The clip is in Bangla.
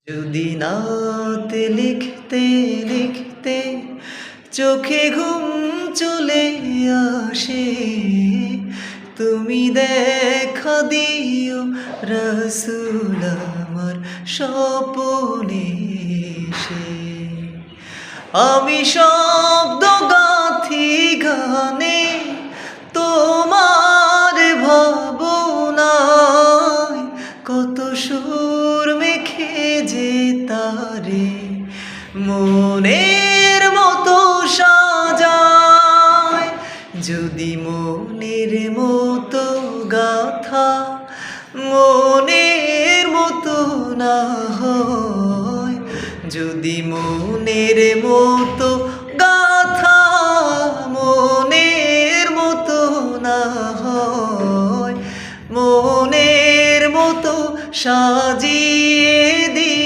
যদি নাতে লিখতে লিখতে চোখে ঘুম চলে আসে, তুমি দেখা দিও রসুল আমার স্বপনে এসে। আমি শব্দ গাঁথি গানে তোমার ভাবনায়, কত সুর মেখে যে তারে মনের মতো সাজায়। যদি মনের মতো গাথা মনের মতো না হয়, যদি মনের মতো গাথা মনের মতো না হয়, মনের মতো সাজি